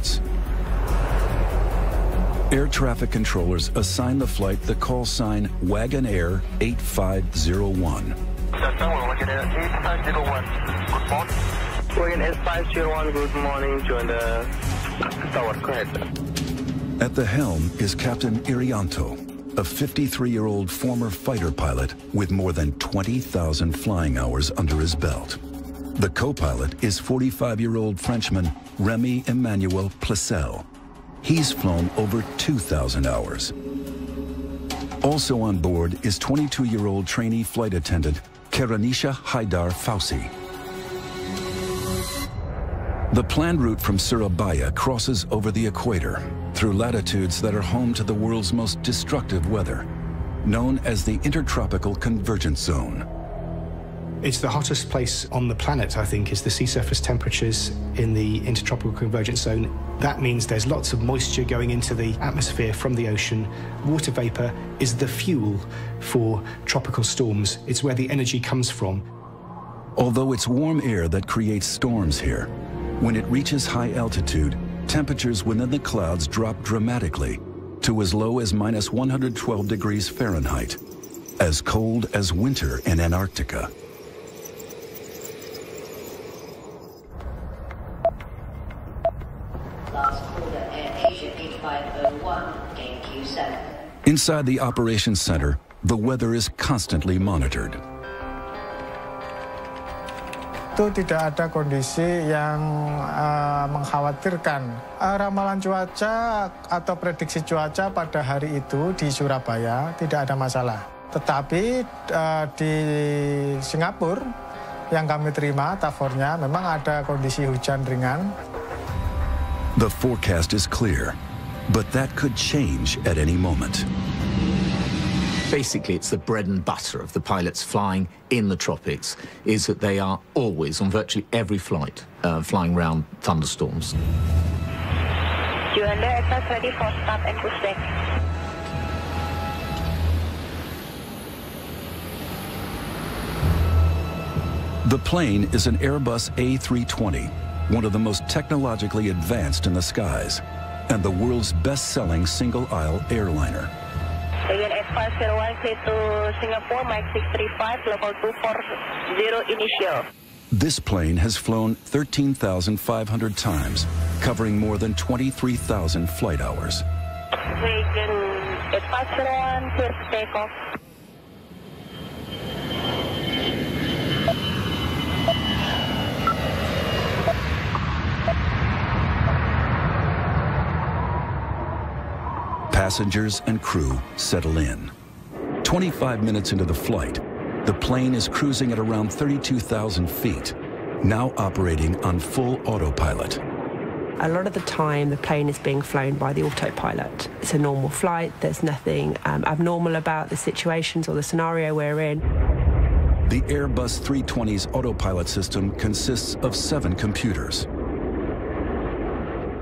airports. Air traffic controllers assign the flight the call sign Wagon Air 8501. Wagon Air 8501, good morning. Wagon Air 501, good morning, join the tower, go ahead. At the helm is Captain Irianto, a 53-year-old former fighter pilot with more than 20,000 flying hours under his belt. The co-pilot is 45-year-old Frenchman Remy Emmanuel Placel. He's flown over 2,000 hours. Also on board is 22-year-old trainee flight attendant Karanisha Haidar Fauci. The planned route from Surabaya crosses over the equator through latitudes that are home to the world's most destructive weather, known as the Intertropical Convergence Zone. It's the hottest place on the planet, I think, is the sea surface temperatures in the Intertropical Convergence Zone. That means there's lots of moisture going into the atmosphere from the ocean. Water vapor is the fuel for tropical storms. It's where the energy comes from. Although it's warm air that creates storms here, when it reaches high altitude, temperatures within the clouds drop dramatically to as low as -112 degrees Fahrenheit, as cold as winter in Antarctica. Inside the operations center, the weather is constantly monitored. Itu tidak ada kondisi yang mengkhawatirkan. Ramalan cuaca atau prediksi cuaca pada hari itu di Surabaya tidak ada masalah. Tetapi di Singapura yang kami terima, tafornya, memang ada kondisi hujan ringan. The forecast is clear, but that could change at any moment. Basically, it's the bread and butter of the pilots flying in the tropics, is that they are always, on virtually every flight, flying around thunderstorms. Juanda aircraft ready for start and push back. The plane is an Airbus A320, one of the most technologically advanced in the skies, and the world's best-selling single-aisle airliner. Again, S501, clear to Singapore, Mike 635, level 240 initial. This plane has flown 13,500 times, covering more than 23,000 flight hours. Again, S501, clear to take off. Passengers and crew settle in. 25 minutes into the flight, the plane is cruising at around 32,000 feet, now operating on full autopilot. A lot of the time, the plane is being flown by the autopilot. It's a normal flight. There's nothing abnormal about the situations or the scenario we're in. The Airbus 320's autopilot system consists of 7 computers.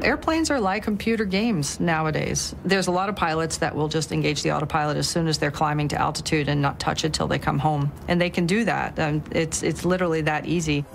Airplanes are like computer games nowadays. There's a lot of pilots that will just engage the autopilot as soon as they're climbing to altitude and not touch it till they come home. And they can do that. It's literally that easy.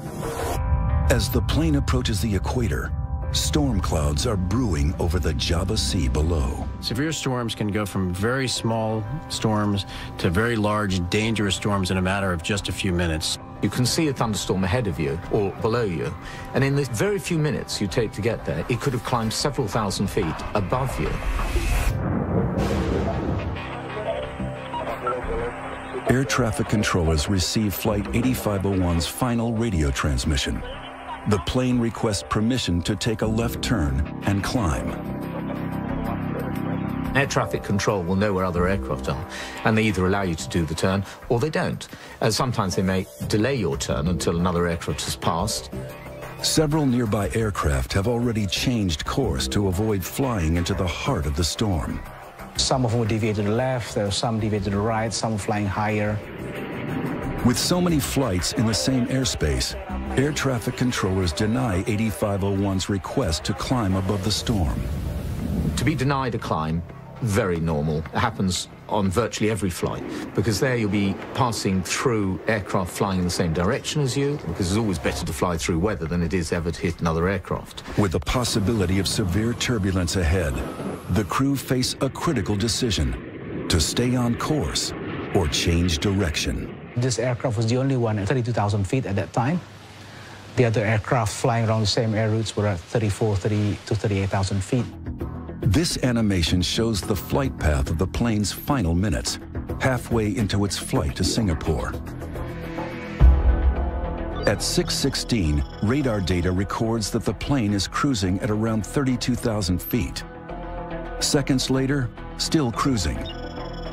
As the plane approaches the equator, storm clouds are brewing over the Java Sea below. Severe storms can go from very small storms to very large, dangerous storms in a matter of just a few minutes. You can see a thunderstorm ahead of you or below you, and in the very few minutes you take to get there, it could have climbed several thousand feet above you. Air traffic controllers receive Flight 8501's final radio transmission. The plane requests permission to take a left turn and climb. Air traffic control will know where other aircraft are, and they either allow you to do the turn or they don't. Sometimes they may delay your turn until another aircraft has passed. Several nearby aircraft have already changed course to avoid flying into the heart of the storm. Some of them will deviate to the left, there are some deviate to the right, some flying higher. With so many flights in the same airspace, air traffic controllers deny 8501's request to climb above the storm. To be denied a climb, very normal. It happens on virtually every flight, because there you'll be passing through aircraft flying in the same direction as you, because it's always better to fly through weather than it is ever to hit another aircraft. With the possibility of severe turbulence ahead, the crew face a critical decision: to stay on course or change direction. This aircraft was the only one at 32,000 feet at that time. The other aircraft flying around the same air routes were at 30 to 38,000 feet. This animation shows the flight path of the plane's final minutes, halfway into its flight to Singapore. At 6:16, radar data records that the plane is cruising at around 32,000 feet. Seconds later, still cruising.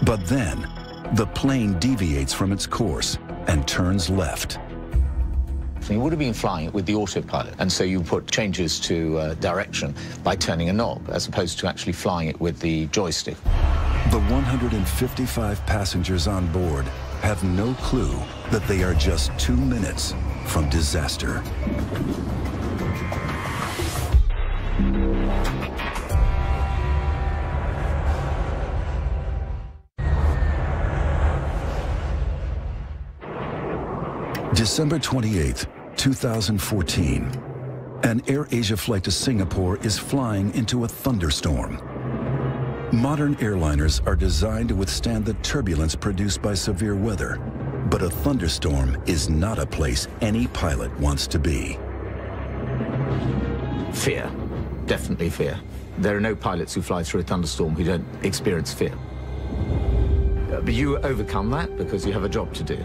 But then, the plane deviates from its course and turns left. You would have been flying it with the autopilot, and so you put changes to direction by turning a knob, as opposed to actually flying it with the joystick. The 155 passengers on board have no clue that they are just 2 minutes from disaster. December 28th, 2014. An AirAsia flight to Singapore is flying into a thunderstorm. Modern airliners are designed to withstand the turbulence produced by severe weather, but a thunderstorm is not a place any pilot wants to be. Fear. Definitely fear. There are no pilots who fly through a thunderstorm who don't experience fear. But you overcome that because you have a job to do.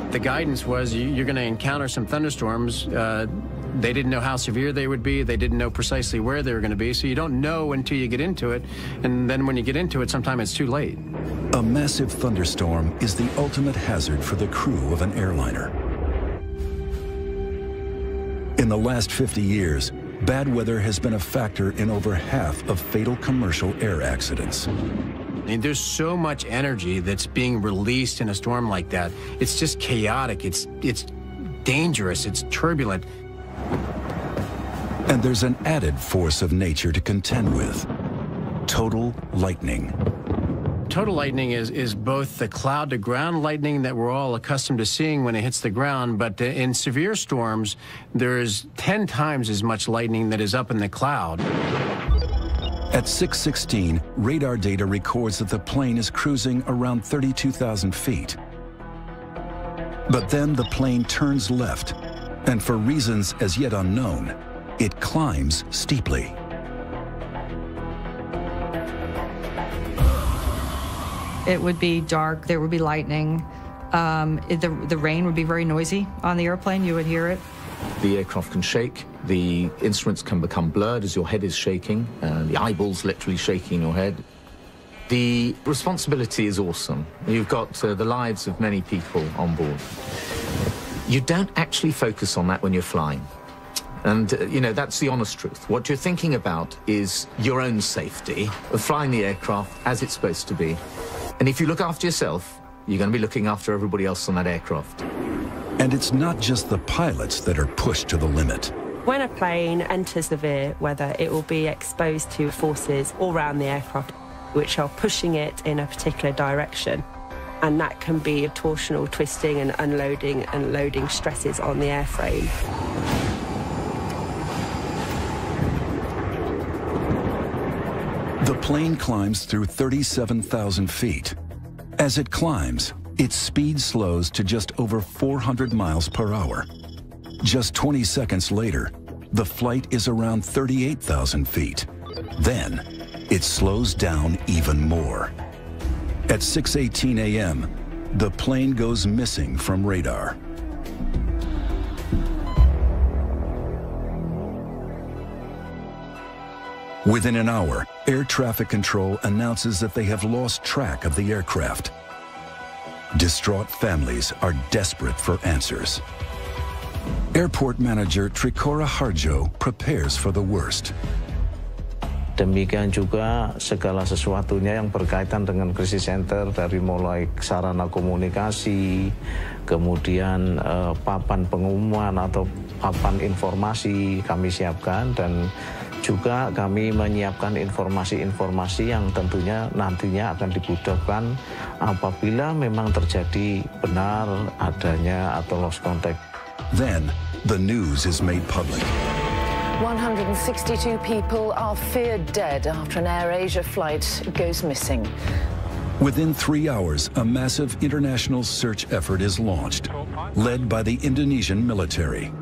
The guidance was you're going to encounter some thunderstorms. They didn't know how severe they would be. They didn't know precisely where they were going to be. So you don't know until you get into it. And then when you get into it, sometimes it's too late. A massive thunderstorm is the ultimate hazard for the crew of an airliner. In the last 50 years, bad weather has been a factor in over half of fatal commercial air accidents. I mean, there's so much energy that's being released in a storm like that. It's just chaotic. It's dangerous. It's turbulent. And there's an added force of nature to contend with: total lightning. Total lightning is both the cloud-to-ground lightning that we're all accustomed to seeing when it hits the ground, but in severe storms, there is 10 times as much lightning that is up in the cloud. At 6:16, radar data records that the plane is cruising around 32,000 feet. But then the plane turns left, and for reasons as yet unknown, it climbs steeply. It would be dark, there would be lightning. The rain would be very noisy on the airplane, you would hear it. The aircraft can shake, the instruments can become blurred as your head is shaking, the eyeballs literally shaking your head. The responsibility is awesome. You've got the lives of many people on board. You don't actually focus on that when you're flying. And, you know, that's the honest truth. What you're thinking about is your own safety of flying the aircraft as it's supposed to be. And if you look after yourself, you're going to be looking after everybody else on that aircraft. And it's not just the pilots that are pushed to the limit. When a plane enters severe weather, it will be exposed to forces all around the aircraft, which are pushing it in a particular direction. And that can be torsional twisting and unloading and loading stresses on the airframe. The plane climbs through 37,000 feet. As it climbs, its speed slows to just over 400 miles per hour. Just 20 seconds later, the flight is around 38,000 feet. Then, it slows down even more. At 6:18 a.m., the plane goes missing from radar. Within an hour, air traffic control announces that they have lost track of the aircraft. Distraught families are desperate for answers. Airport manager Trikora Harjo prepares for the worst. Demikian juga segala sesuatunya yang berkaitan dengan krisis center, dari mulai sarana komunikasi, kemudian papan pengumuman atau papan informasi kami siapkan, dan Juga kami menyiapkan informasi-informasi yang tentunya nantinya akan dibutuhkan apabila memang terjadi benar adanya atau lost contact. Then, the news is made public. 162 people are feared dead after an AirAsia flight goes missing. Within 3 hours, a massive international search effort is launched, led by the Indonesian military.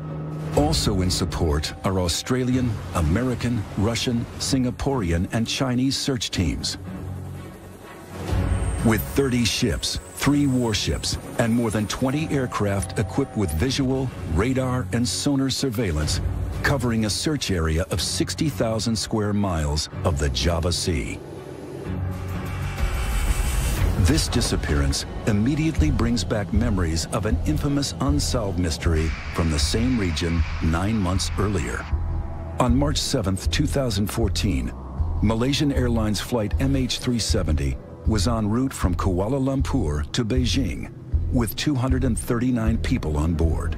Also in support are Australian, American, Russian, Singaporean, and Chinese search teams. With 30 ships, 3 warships, and more than 20 aircraft equipped with visual, radar, and sonar surveillance, covering a search area of 60,000 square miles of the Java Sea. This disappearance immediately brings back memories of an infamous unsolved mystery from the same region 9 months earlier. On March 7, 2014, Malaysian Airlines flight MH370 was en route from Kuala Lumpur to Beijing with 239 people on board.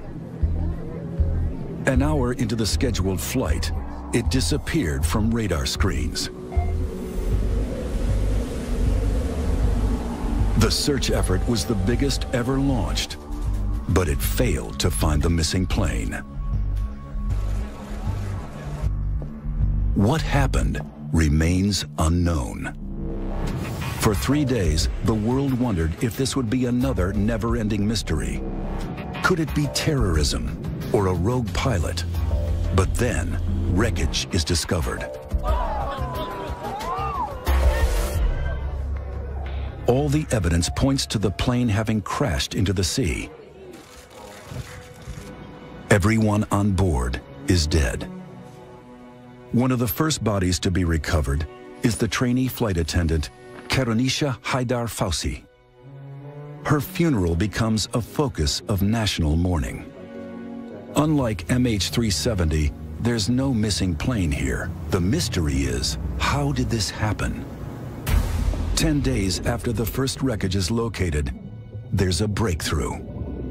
An hour into the scheduled flight, it disappeared from radar screens. The search effort was the biggest ever launched, but it failed to find the missing plane. What happened remains unknown. For 3 days, the world wondered if this would be another never-ending mystery. Could it be terrorism or a rogue pilot? But then, wreckage is discovered. All the evidence points to the plane having crashed into the sea. Everyone on board is dead. One of the first bodies to be recovered is the trainee flight attendant, Karunisha Haidar Fausi. Her funeral becomes a focus of national mourning. Unlike MH370, there's no missing plane here. The mystery is, how did this happen? 10 days after the first wreckage is located, there's a breakthrough.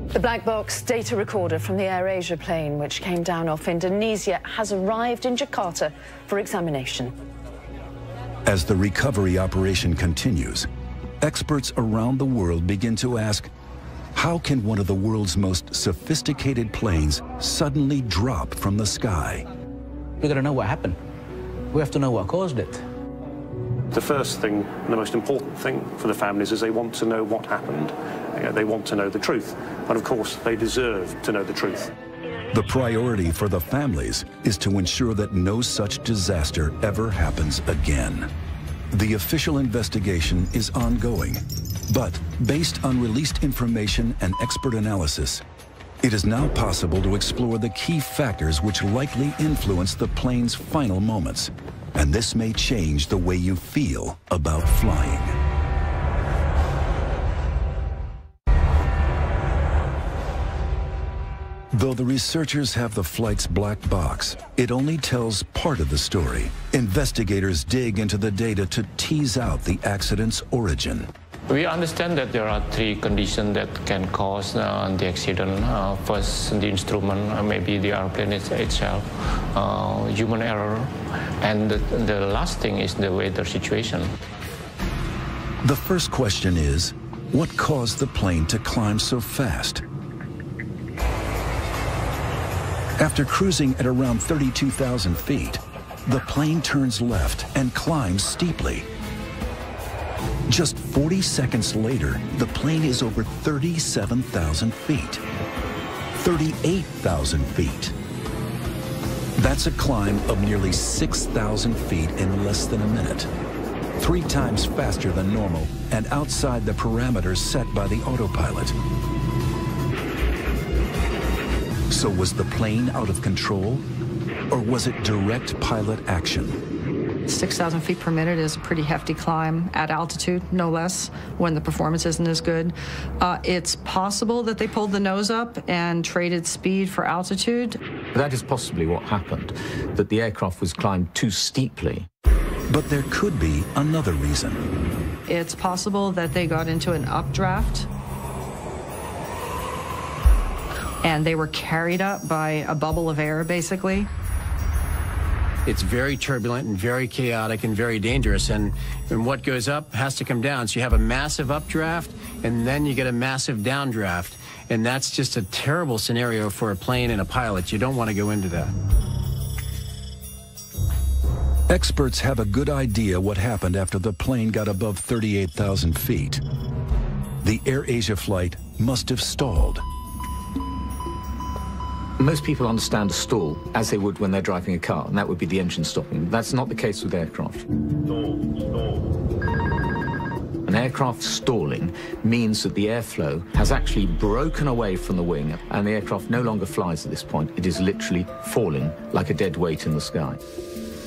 The black box data recorder from the AirAsia plane, which came down off Indonesia, has arrived in Jakarta for examination. As the recovery operation continues, experts around the world begin to ask, how can one of the world's most sophisticated planes suddenly drop from the sky? We gotta know what happened. We have to know what caused it. The first thing, and the most important thing for the families is they want to know what happened. They want to know the truth. And of course, they deserve to know the truth. The priority for the families is to ensure that no such disaster ever happens again. The official investigation is ongoing, but based on released information and expert analysis, it is now possible to explore the key factors which likely influence the plane's final moments. And this may change the way you feel about flying. Though the researchers have the flight's black box, it only tells part of the story. Investigators dig into the data to tease out the accident's origin. We understand that there are 3 conditions that can cause the accident. First, the instrument, maybe the airplane itself, human error, and the last thing is the weather situation. The first question is, what caused the plane to climb so fast? After cruising at around 32,000 feet, the plane turns left and climbs steeply. Just 40 seconds later, the plane is over 37,000 feet. 38,000 feet. That's a climb of nearly 6,000 feet in less than a minute. 3 times faster than normal and outside the parameters set by the autopilot. So was the plane out of control, or was it direct pilot action? 6,000 feet per minute is a pretty hefty climb at altitude, no less, when the performance isn't as good. It's possible that they pulled the nose up and traded speed for altitude. That is possibly what happened, that the aircraft was climbed too steeply. But there could be another reason. It's possible that they got into an updraft and they were carried up by a bubble of air, basically. It's very turbulent and very chaotic and very dangerous. And what goes up has to come down. So you have a massive updraft, and then you get a massive downdraft. And that's just a terrible scenario for a plane and a pilot. You don't want to go into that. Experts have a good idea what happened after the plane got above 38,000 feet. The AirAsia flight must have stalled. Most people understand a stall as they would when they're driving a car, and that would be the engine stopping. That's not the case with aircraft. An aircraft stalling means that the airflow has actually broken away from the wing, and the aircraft no longer flies at this point. It is literally falling like a dead weight in the sky.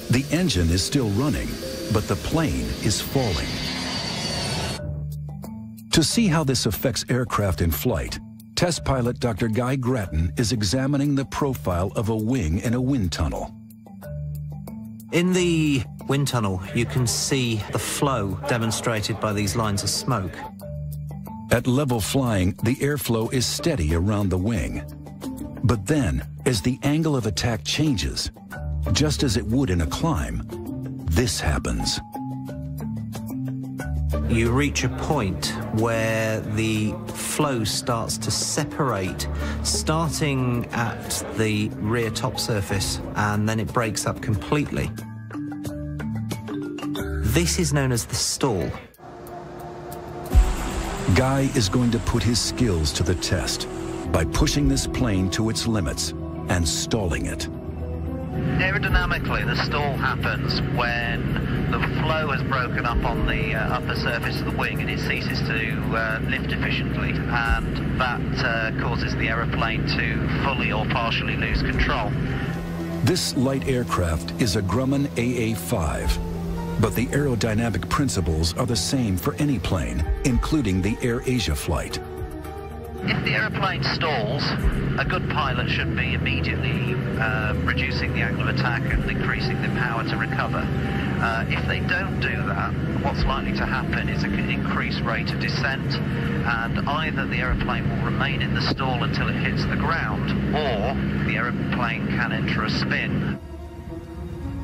The engine is still running, but the plane is falling. To see how this affects aircraft in flight, test pilot Dr. Guy Grattan is examining the profile of a wing in a wind tunnel. In the wind tunnel, you can see the flow demonstrated by these lines of smoke. At level flying, the airflow is steady around the wing. But then, as the angle of attack changes, just as it would in a climb, this happens. You reach a point where the flow starts to separate, starting at the rear top surface, and then it breaks up completely. This is known as the stall. Guy is going to put his skills to the test by pushing this plane to its limits and stalling it. Aerodynamically, the stall happens when the flow has broken up on the upper surface of the wing and it ceases to lift efficiently, and that causes the aeroplane to fully or partially lose control. This light aircraft is a Grumman AA-5, but the aerodynamic principles are the same for any plane, including the AirAsia flight. If the aeroplane stalls, a good pilot should be immediately reducing the angle of attack and increasing the power to recover. If they don't do that, what's likely to happen is an increased rate of descent, and either the aeroplane will remain in the stall until it hits the ground, or the aeroplane can enter a spin.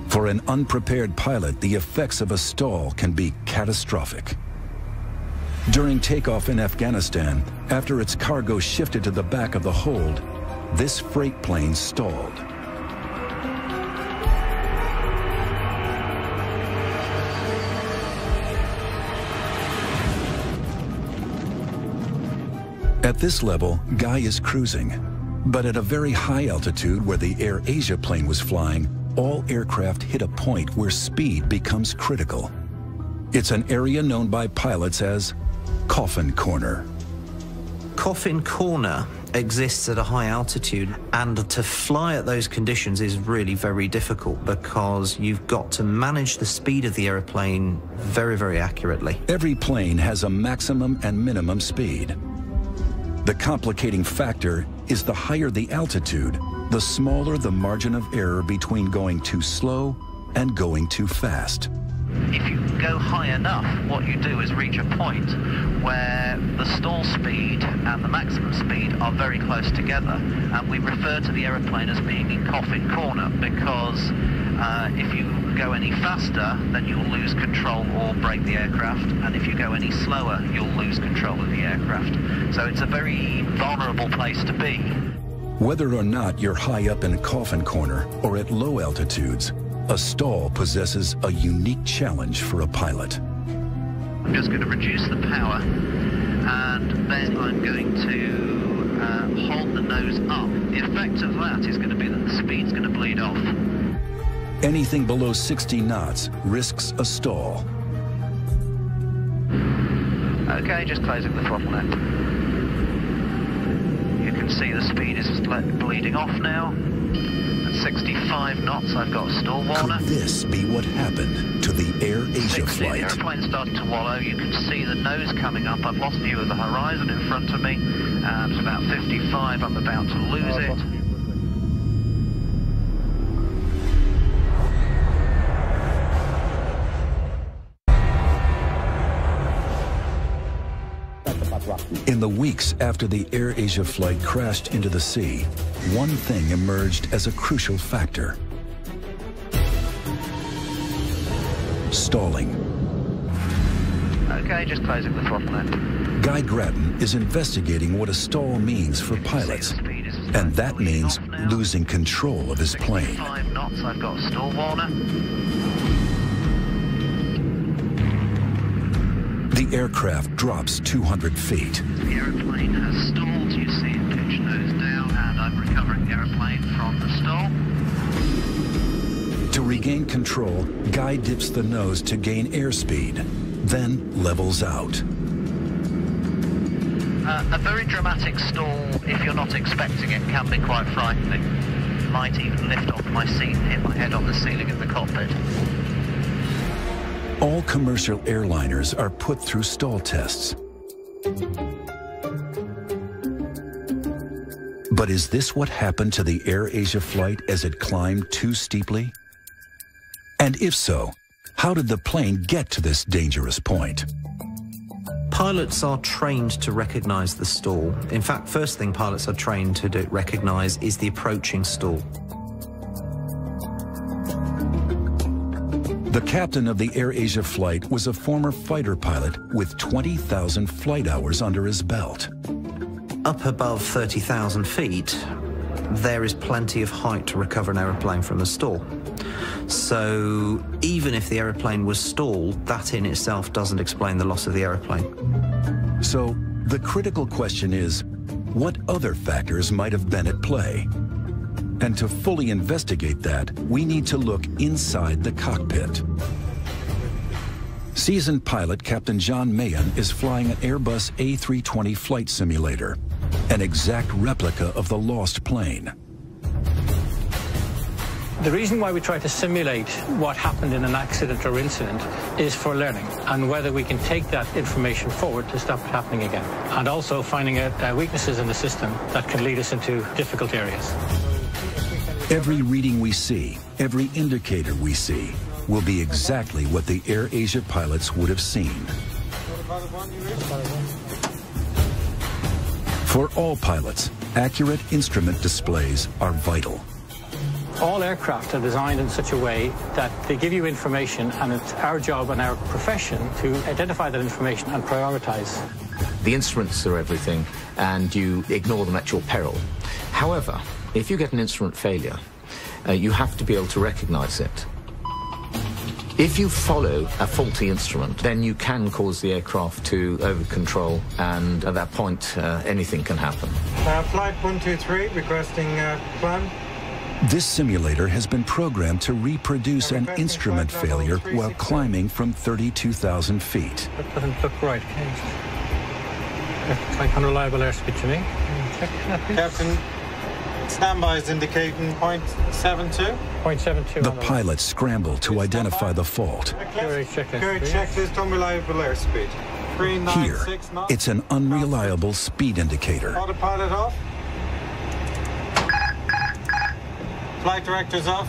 For an unprepared pilot, the effects of a stall can be catastrophic. During takeoff in Afghanistan, after its cargo shifted to the back of the hold, this freight plane stalled. At this level, Guy is cruising, but at a very high altitude where the AirAsia plane was flying, all aircraft hit a point where speed becomes critical. It's an area known by pilots as Coffin Corner. Coffin Corner exists at a high altitude, and to fly at those conditions is really very difficult because you've got to manage the speed of the aeroplane very, very accurately. Every plane has a maximum and minimum speed. The complicating factor is the higher the altitude, the smaller the margin of error between going too slow and going too fast. If you go high enough, what you do is reach a point where the stall speed and the maximum speed are very close together, and we refer to the aeroplane as being in Coffin Corner because if you go any faster, then you'll lose control or break the aircraft, and if you go any slower, you'll lose control of the aircraft. So it's a very vulnerable place to be. Whether or not you're high up in a Coffin Corner or at low altitudes, a stall possesses a unique challenge for a pilot. I'm just going to reduce the power, and then I'm going to hold the nose up. The effect of that is going to be that the speed's going to bleed off. Anything below 60 knots risks a stall. Okay, just closing the throttle now. You can see the speed is bleeding off now. At 65 knots, I've got a stall warner. Could this be what happened to the AirAsia flight? The airplane's starting to wallow. You can see the nose coming up. I've lost view of the horizon in front of me. It's about 55. I'm about to lose it. In the weeks after the AirAsia flight crashed into the sea, one thing emerged as a crucial factor. stalling. Okay, just closing the throttle now. Guy Grattan is investigating what a stall means for pilots, and that means losing control of his plane. 5 knots, I've got a stall warner. The aircraft drops 200 feet. The aeroplane has stalled, you see it pitch nose down, and I'm recovering the aeroplane from the stall. To regain control, Guy dips the nose to gain airspeed, then levels out. A very dramatic stall, if you're not expecting it, can be quite frightening. Might even lift off my seat and hit my head on the ceiling in the cockpit. All commercial airliners are put through stall tests. But is this what happened to the AirAsia flight as it climbed too steeply? And if so, how did the plane get to this dangerous point? Pilots are trained to recognize the stall. In fact, first thing pilots are trained to recognize is the approaching stall. The captain of the AirAsia flight was a former fighter pilot with 20,000 flight hours under his belt. Up above 30,000 feet, there is plenty of height to recover an aeroplane from a stall. So even if the aeroplane was stalled, that in itself doesn't explain the loss of the aeroplane. So the critical question is, what other factors might have been at play? And to fully investigate that, we need to look inside the cockpit. Seasoned pilot Captain John Mahan is flying an Airbus A320 flight simulator, an exact replica of the lost plane. The reason why we try to simulate what happened in an accident or incident is for learning and whether we can take that information forward to stop it happening again. And also finding out weaknesses in the system that can lead us into difficult areas. Every reading we see, every indicator we see, will be exactly what the AirAsia pilots would have seen. For all pilots, accurate instrument displays are vital. All aircraft are designed in such a way that they give you information, and it's our job and our profession to identify that information and prioritize. The instruments are everything, and you ignore them at your peril. However, if you get an instrument failure, you have to be able to recognize it. If you follow a faulty instrument, then you can cause the aircraft to over-control, and at that point, anything can happen. Flight 123, requesting climb. This simulator has been programmed to reproduce an instrument failure while climbing from 32,000 feet. That doesn't look right. Looks like unreliable airspeed to me. Check that, please. Captain, standby is indicating 0.72. 0.72. The pilots scramble to identify the fault. Current checklist, unreliable airspeed. 396 knots. It's an unreliable speed indicator. Autopilot off. Flight director's off.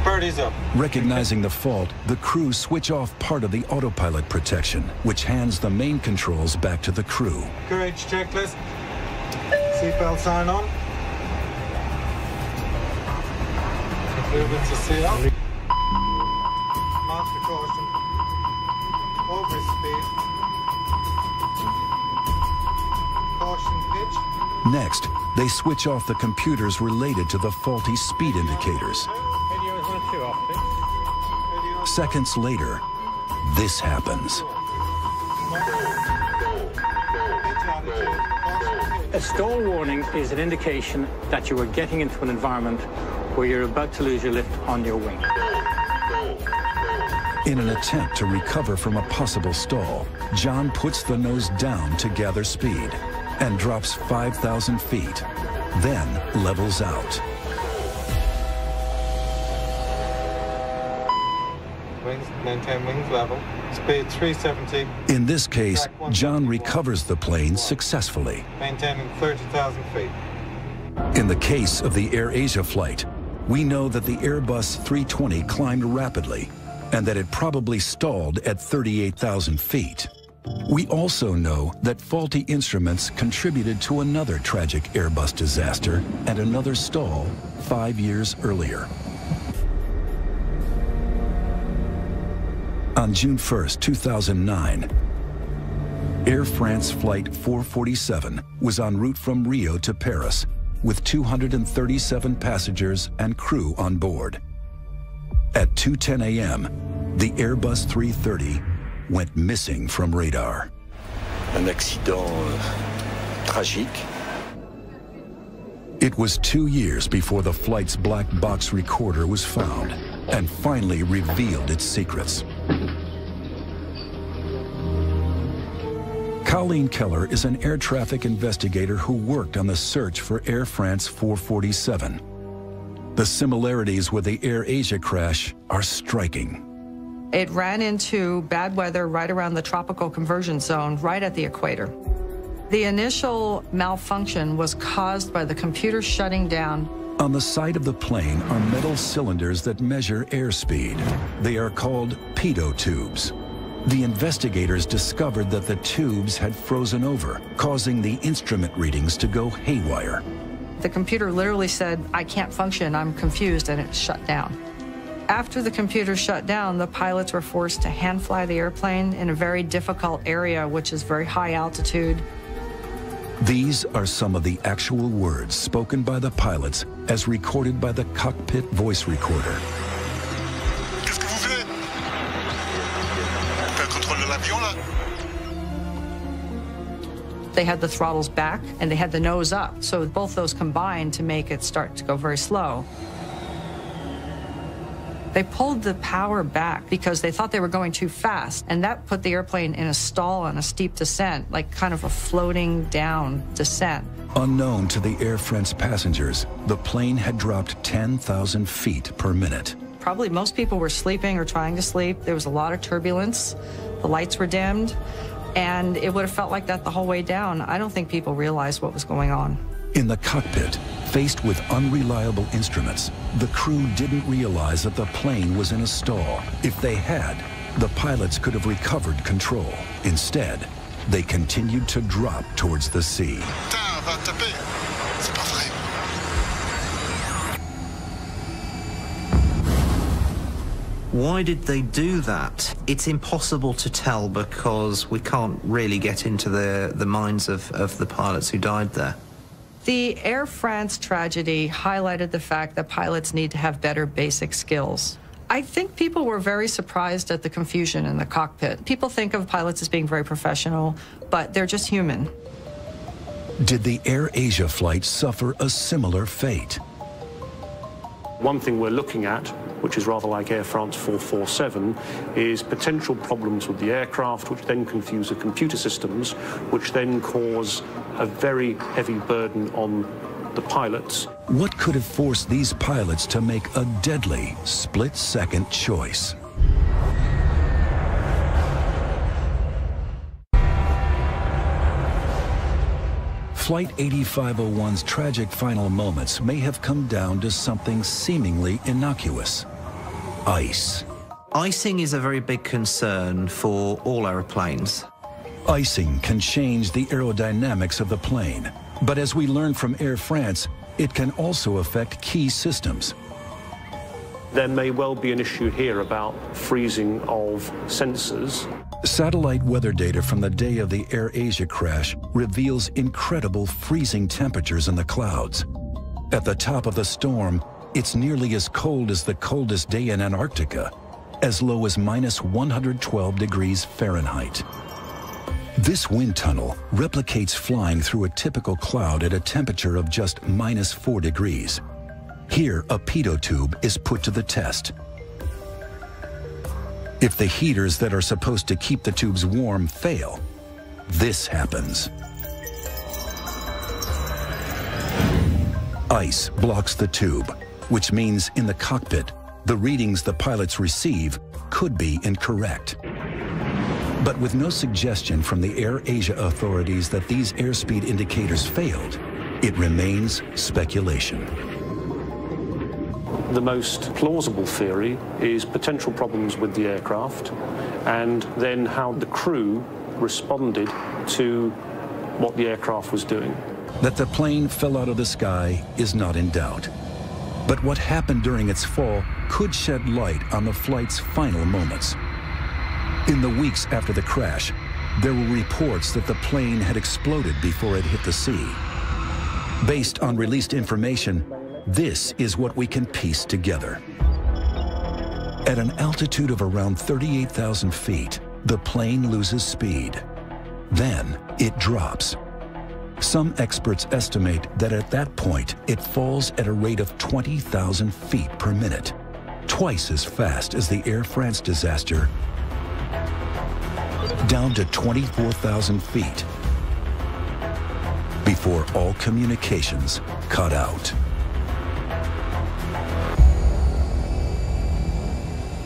Birdie's up. Recognizing the fault, the crew switch off part of the autopilot protection, which hands the main controls back to the crew. Courage checklist. Seatbelt sign on. Movement to seal. Master caution. Overspeed. Caution pitch. Next, they switch off the computers related to the faulty speed indicators. Seconds later, this happens. A stall warning is an indication that you are getting into an environment where you're about to lose your lift on your wing. In an attempt to recover from a possible stall, John puts the nose down to gather speed and drops 5,000 feet, then levels out. Wings, maintain wings level. Speed 370. In this case, John recovers the plane successfully. Maintaining 30,000 feet. In the case of the AirAsia flight, we know that the Airbus 320 climbed rapidly and that it probably stalled at 38,000 feet. We also know that faulty instruments contributed to another tragic Airbus disaster and another stall 5 years earlier. On June 1st, 2009, Air France Flight 447 was en route from Rio to Paris with 237 passengers and crew on board. At 2:10 a.m., the Airbus 330 went missing from radar. Un accident tragique. It was 2 years before the flight's black box recorder was found and finally revealed its secrets. Colleen Keller is an air traffic investigator who worked on the search for Air France 447. The similarities with the Air Asia crash are striking. It ran into bad weather right around the tropical conversion zone, right at the equator. The initial malfunction was caused by the computer shutting down. On the side of the plane are metal cylinders that measure airspeed. They are called pitot tubes. The investigators discovered that the tubes had frozen over, causing the instrument readings to go haywire. The computer literally said, "I can't function, I'm confused," and it shut down. After the computer shut down, the pilots were forced to hand fly the airplane in a very difficult area, which is very high altitude. These are some of the actual words spoken by the pilots as recorded by the cockpit voice recorder. Qu'est-ce que vous voulez? T'as le contrôle de l'avion là? They had the throttles back and they had the nose up, so both those combined to make it start to go very slow. They pulled the power back because they thought they were going too fast, and that put the airplane in a stall on a steep descent, like kind of a floating down descent. Unknown to the Air France passengers, the plane had dropped 10,000 feet per minute. Probably most people were sleeping or trying to sleep. There was a lot of turbulence. The lights were dimmed, and it would have felt like that the whole way down. I don't think people realized what was going on. In the cockpit, faced with unreliable instruments, the crew didn't realize that the plane was in a stall. If they had, the pilots could have recovered control. Instead, they continued to drop towards the sea. Putain, va taper. C'est pas vrai. Why did they do that? It's impossible to tell because we can't really get into the minds of the pilots who died there. The Air France tragedy highlighted the fact that pilots need to have better basic skills. I think people were very surprised at the confusion in the cockpit. People think of pilots as being very professional, but they're just human. Did the Air Asia flight suffer a similar fate? One thing we're looking at, which is rather like Air France 447, is potential problems with the aircraft, which then confuse the computer systems, which then cause a very heavy burden on the pilots. What could have forced these pilots to make a deadly split-second choice? Flight 8501's tragic final moments may have come down to something seemingly innocuous: ice. Icing is a very big concern for all aeroplanes. Icing can change the aerodynamics of the plane, but as we learned from Air France, it can also affect key systems. There may well be an issue here about freezing of sensors. Satellite weather data from the day of the Air Asia crash reveals incredible freezing temperatures in the clouds. At the top of the storm, it's nearly as cold as the coldest day in Antarctica, as low as -112 degrees Fahrenheit. This wind tunnel replicates flying through a typical cloud at a temperature of just -4 degrees. Here, a pitot tube is put to the test. If the heaters that are supposed to keep the tubes warm fail, this happens. Ice blocks the tube, which means in the cockpit, the readings the pilots receive could be incorrect. But with no suggestion from the Air Asia authorities that these airspeed indicators failed, it remains speculation. The most plausible theory is potential problems with the aircraft and then how the crew responded to what the aircraft was doing. That the plane fell out of the sky is not in doubt. But what happened during its fall could shed light on the flight's final moments. In the weeks after the crash, there were reports that the plane had exploded before it hit the sea. Based on released information, this is what we can piece together. At an altitude of around 38,000 feet, the plane loses speed. Then it drops. Some experts estimate that at that point, it falls at a rate of 20,000 feet per minute, twice as fast as the Air France disaster, down to 24,000 feet, before all communications cut out.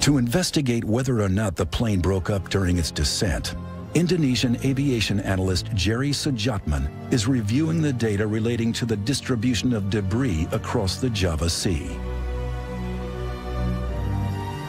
To investigate whether or not the plane broke up during its descent, Indonesian aviation analyst Jerry Sujatman is reviewing the data relating to the distribution of debris across the Java Sea.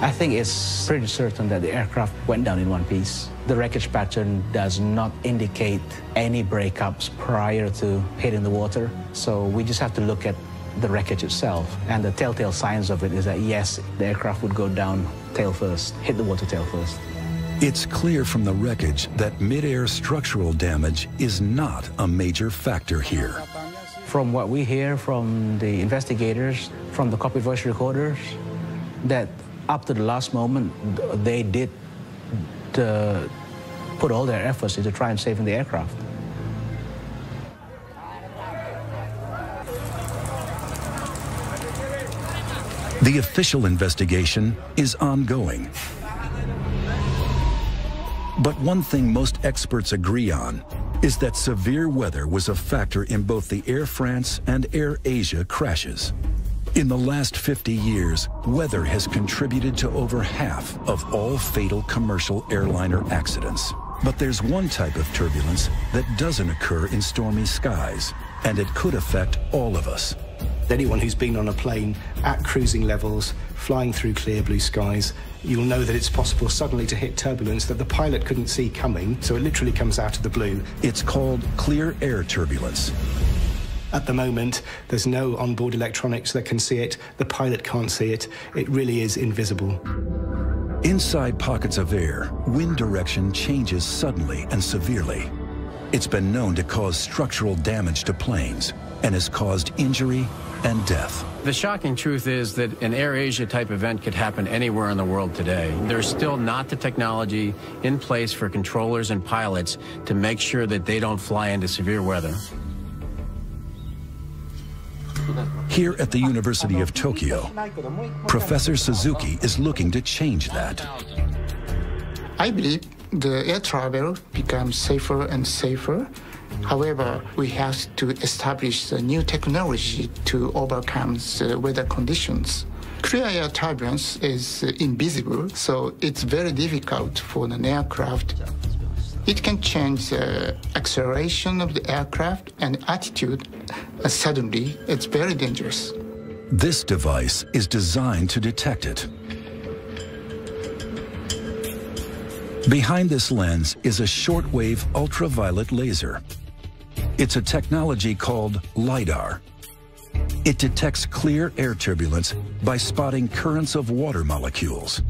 I think it's pretty certain that the aircraft went down in one piece. The wreckage pattern does not indicate any breakups prior to hitting the water, so we just have to look at the wreckage itself. And the telltale signs of it is that, yes, the aircraft would go down tail first, hit the water tail first. It's clear from the wreckage that mid-air structural damage is not a major factor here. From what we hear from the investigators, from the cockpit voice recorders, that up to the last moment, they did put all their efforts into try and saving the aircraft. The official investigation is ongoing. But one thing most experts agree on is that severe weather was a factor in both the Air France and Air Asia crashes. In the last 50 years, weather has contributed to over half of all fatal commercial airliner accidents. But there's one type of turbulence that doesn't occur in stormy skies, and it could affect all of us. Anyone who's been on a plane at cruising levels, flying through clear blue skies, you'll know that it's possible suddenly to hit turbulence that the pilot couldn't see coming, so it literally comes out of the blue. It's called clear air turbulence. At the moment, there's no onboard electronics that can see it. The pilot can't see it. It really is invisible. Inside pockets of air, wind direction changes suddenly and severely. It's been known to cause structural damage to planes and has caused injury and death. The shocking truth is that an Air Asia type event could happen anywhere in the world today. There's still not the technology in place for controllers and pilots to make sure that they don't fly into severe weather. Here at the University of Tokyo, Professor Suzuki is looking to change that. I believe the air travel becomes safer and safer. However, we have to establish a new technology to overcome the weather conditions. Clear air turbulence is invisible, so it's very difficult for an aircraft. It can change the acceleration of the aircraft and attitude. Suddenly, it's very dangerous. This device is designed to detect it. Behind this lens is a shortwave ultraviolet laser. It's a technology called LiDAR. It detects clear air turbulence by spotting currents of water molecules.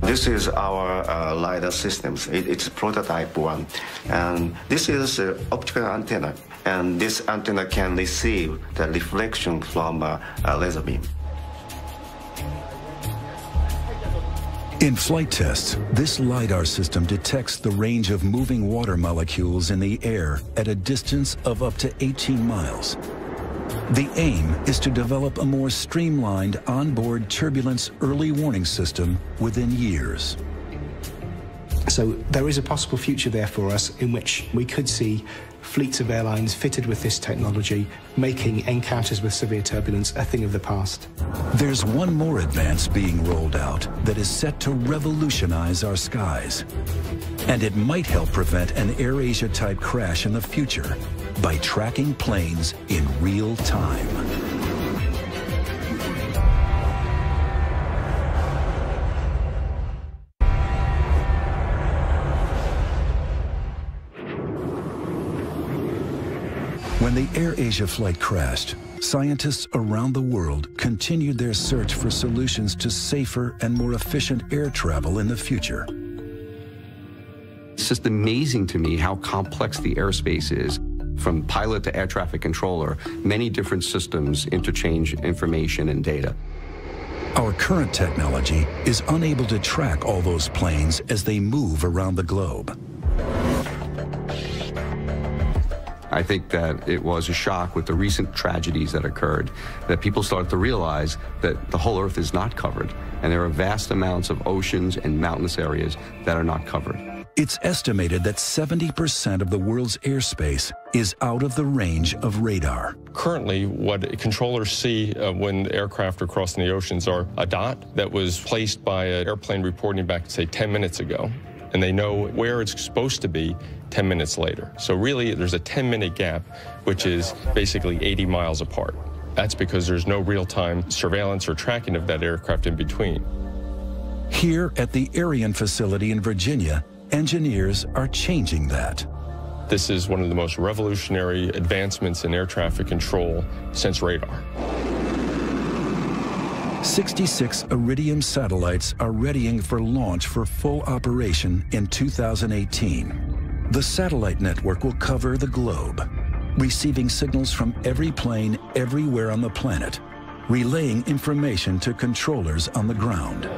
This is our LiDAR systems. It's prototype one. And this is an optical antenna. And this antenna can receive the reflection from a laser beam. In flight tests, this LiDAR system detects the range of moving water molecules in the air at a distance of up to 18 miles. The aim is to develop a more streamlined onboard turbulence early warning system within years. So there is a possible future there for us in which we could see fleets of airlines fitted with this technology, making encounters with severe turbulence a thing of the past. There's one more advance being rolled out that is set to revolutionize our skies. And it might help prevent an Air Asia type crash in the future by tracking planes in real time. When the Air Asia flight crashed, scientists around the world continued their search for solutions to safer and more efficient air travel in the future. It's just amazing to me how complex the airspace is. From pilot to air traffic controller, many different systems interchange information and data. Our current technology is unable to track all those planes as they move around the globe. I think that it was a shock with the recent tragedies that occurred, that people started to realize that the whole Earth is not covered, and there are vast amounts of oceans and mountainous areas that are not covered. It's estimated that 70% of the world's airspace is out of the range of radar. Currently, what controllers see when aircraft are crossing the oceans are a dot that was placed by an airplane reporting back, say, 10 minutes ago, and they know where it's supposed to be 10 minutes later. So really, there's a 10-minute gap, which is basically 80 miles apart. That's because there's no real-time surveillance or tracking of that aircraft in between. Here at the Ariane facility in Virginia, engineers are changing that. This is one of the most revolutionary advancements in air traffic control since radar. 66 Iridium satellites are readying for launch for full operation in 2018. The satellite network will cover the globe, receiving signals from every plane everywhere on the planet, relaying information to controllers on the ground.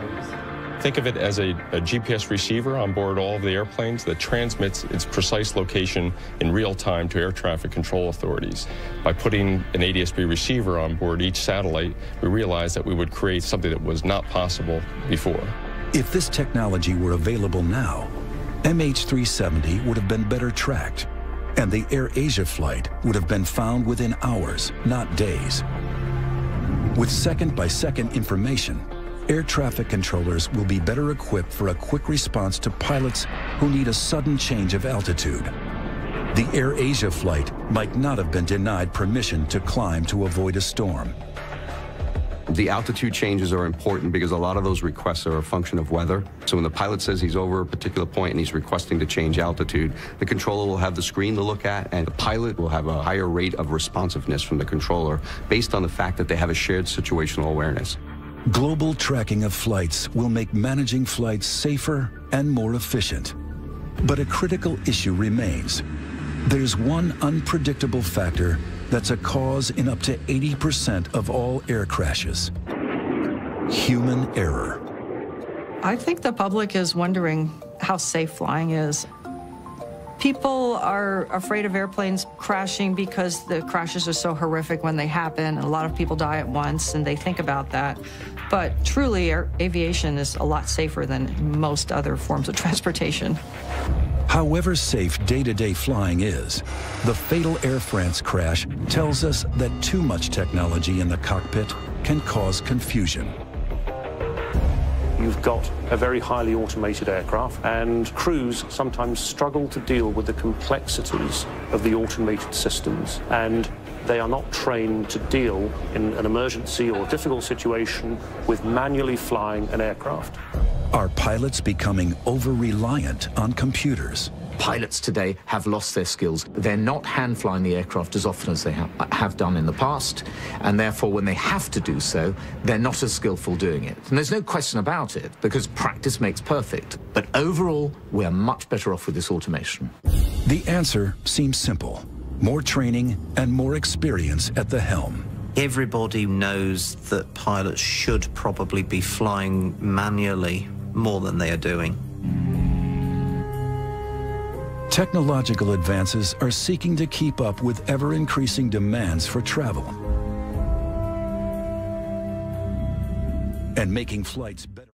Think of it as a GPS receiver on board all of the airplanes that transmits its precise location in real time to air traffic control authorities. By putting an ADS-B receiver on board each satellite, we realized that we would create something that was not possible before. If this technology were available now, MH370 would have been better tracked, and the AirAsia flight would have been found within hours, not days. With second-by-second information, air traffic controllers will be better equipped for a quick response to pilots who need a sudden change of altitude. The AirAsia flight might not have been denied permission to climb to avoid a storm. The altitude changes are important because a lot of those requests are a function of weather. So when the pilot says he's over a particular point and he's requesting to change altitude, the controller will have the screen to look at, and the pilot will have a higher rate of responsiveness from the controller based on the fact that they have a shared situational awareness. Global tracking of flights will make managing flights safer and more efficient. But a critical issue remains. There's one unpredictable factor that's a cause in up to 80% of all air crashes: human error. I think the public is wondering how safe flying is. People are afraid of airplanes crashing because the crashes are so horrific when they happen, and a lot of people die at once, and they think about that. But truly, aviation is a lot safer than most other forms of transportation. However safe day-to-day flying is, the fatal Air France crash tells us that too much technology in the cockpit can cause confusion. You've got a very highly automated aircraft, and crews sometimes struggle to deal with the complexities of the automated systems, and they are not trained to deal in an emergency or difficult situation with manually flying an aircraft. Are pilots becoming over-reliant on computers? Pilots today have lost their skills. They're not hand-flying the aircraft as often as they have done in the past, and therefore when they have to do so, they're not as skillful doing it. And there's no question about it, because practice makes perfect. But overall, we're much better off with this automation. The answer seems simple: more training and more experience at the helm. Everybody knows that pilots should probably be flying manually more than they are doing. Technological advances are seeking to keep up with ever-increasing demands for travel and making flights better.